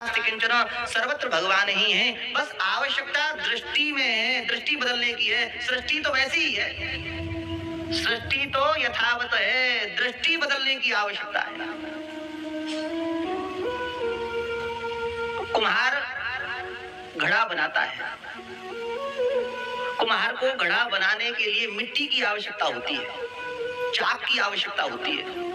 किंचन सर्वत्र भगवान ही है। बस आवश्यकता दृष्टि में है, दृष्टि बदलने की है। सृष्टि तो वैसी ही है, सृष्टि तो यथावत है, दृष्टि बदलने की आवश्यकता है। कुम्हार घड़ा बनाता है, कुम्हार को घड़ा बनाने के लिए मिट्टी की आवश्यकता होती है, चाक की आवश्यकता होती है।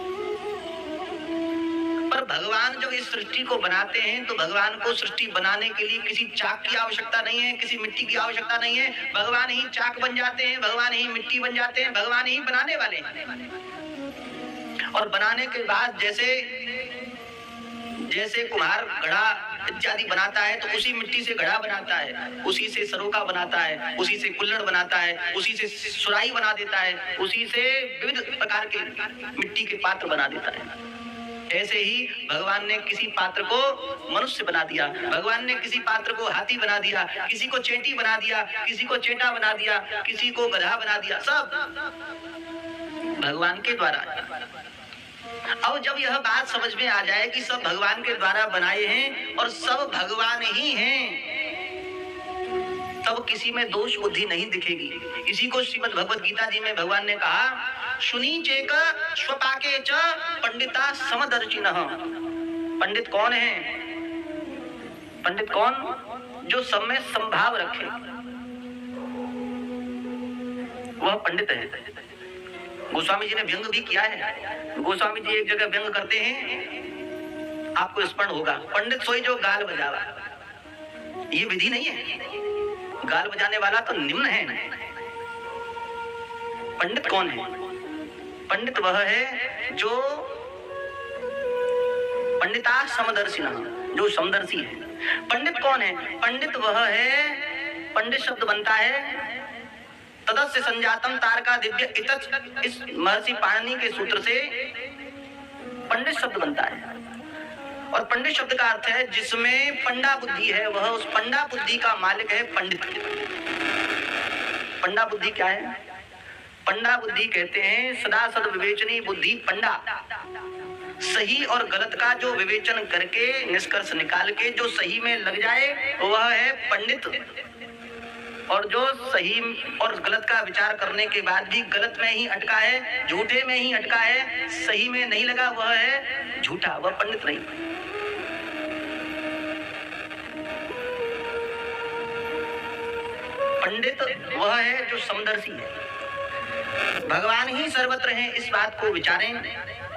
पर भगवान जब इस सृष्टि को बनाते हैं तो भगवान को सृष्टि बनाने के लिए किसी चाक की आवश्यकता नहीं है, किसी मिट्टी की आवश्यकता नहीं है। भगवान ही चाक बन जाते हैं, भगवान ही मिट्टी बन जाते हैं, भगवान ही बनाने वाले हैं। और बनाने के बाद जैसे जैसे कुम्हार घड़ा इत्यादि बनाता है तो उसी मिट्टी से घड़ा बनाता है, उसी से सरोका बनाता है, उसी से कुल्हड़ बनाता है, उसी से सुराही बना देता है, उसी से विविध प्रकार के मिट्टी के पात्र बना देता है। ऐसे ही भगवान ने किसी पात्र को मनुष्य बना दिया, भगवान ने किसी पात्र को हाथी बना दिया, किसी को चेंटी बना दिया, किसी को चेटा बना दिया, किसी को गधा बना दिया, सब भगवान के द्वारा। अब जब यह बात समझ में आ जाए कि सब भगवान के द्वारा बनाए हैं और सब भगवान ही हैं, तब किसी में दोष बुद्धि नहीं दिखेगी। इसी को श्रीमद् भगवद गीता जी में भगवान ने कहा, शुनी चेक स्वपाके च पंडिता समदर्शिनः। पंडित कौन है? पंडित कौन? जो सब में संभाव रखे, वह पंडित है। गोस्वामी जी ने व्यंग भी किया है। गोस्वामी जी एक जगह व्यंग करते हैं, आपको स्मरण होगा, पंडित सोई जो गाल बजावा। ये विधि नहीं है, गाल बजाने वाला तो निम्न है। पंडित कौन है? पंडित वह है जो पंडिता समदर्शिना, जो समदर्शी है। पंडित कौन है? पंडित वह है, पंडित शब्द बनता है तदस्य संजातम तारका दिव्य इतच, इस महर्षि पाणिनि के सूत्र से पंडित शब्द बनता है। और पंडित शब्द का अर्थ है जिसमें पंडा बुद्धि है, वह उस पंडा बुद्धि का मालिक है पंडित। पंडा बुद्धि क्या है? पंडा बुद्धि कहते हैं सदा सद विवेचनी बुद्धि पंडा, सही और गलत का जो विवेचन करके निष्कर्ष निकाल के जो सही में लग जाए वह है पंडित। और जो सही और गलत का विचार करने के बाद भी गलत में ही अटका है, झूठे में ही अटका है, सही में नहीं लगा, वह है झूठा, वह पंडित नहीं। पंडित वह है जो समदर्शी है। भगवान ही सर्वत्र हैं, इस बात को विचारें।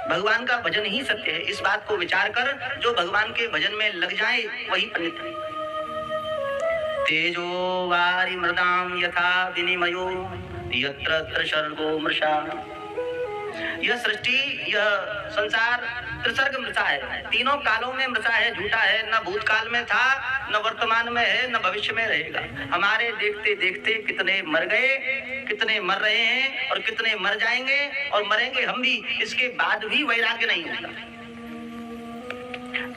भगवान का भजन ही सत्य है, इस बात को विचार कर जो भगवान के भजन में लग जाए वही पंडित है। तेजो वारि मृदाम यथा विनिमयो यत्र तत्र सर्गो मृषा। यह सृष्टि, यह संसार त्रिसर्ग मृषा है, तीनों कालों में मृषा है, झूठा है। न भूतकाल में था, न वर्तमान में है, न भविष्य में रहेगा। हमारे देखते देखते कितने मर गए, कितने मर रहे हैं और कितने मर जाएंगे और मरेंगे हम भी, इसके बाद भी वैराग्य नहीं होगा।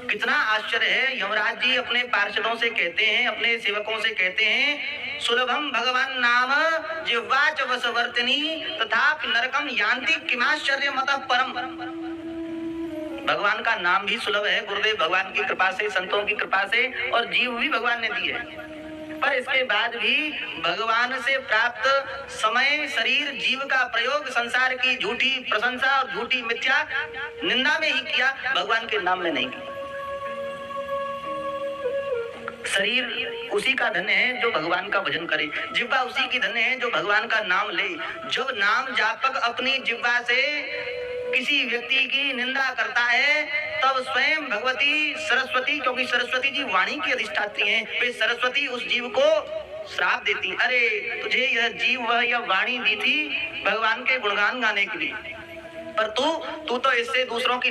कितना आश्चर्य है। यमराज जी अपने पार्षदों से कहते हैं, अपने सेवकों से कहते हैं, सुलभम भगवान नाम जिह्वाच वशवर्तिनी तथापि नरकम यान्ति किमाश्चर्य मतः परम। भगवान का नाम भी सुलभ है, गुरुदेव भगवान की कृपा से, संतों की कृपा से, और जीव भी भगवान ने दी है। पर इसके बाद भी भगवान से प्राप्त समय, शरीर, जीव का प्रयोग संसार की झूठी प्रशंसा और झूठी मिथ्या निंदा में ही किया, भगवान के नाम में नहीं किया। शरीर उसी का धन्य है जो भगवान का भजन करे, जिह्वा उसी की धन्य है जो भगवान का नाम ले। जब नाम जापक अपनी जिह्वा से किसी व्यक्ति की निंदा करता है तब स्वयं भगवती सरस्वती, क्योंकि सरस्वती जी वाणी की अधिष्ठात्री हैं, वे सरस्वती उस जीव को श्राप देती, अरे तुझे यह जीव वह यह वाणी दी थी भगवान के गुणगान गाने के लिए, पर तू तो इससे दूसरों की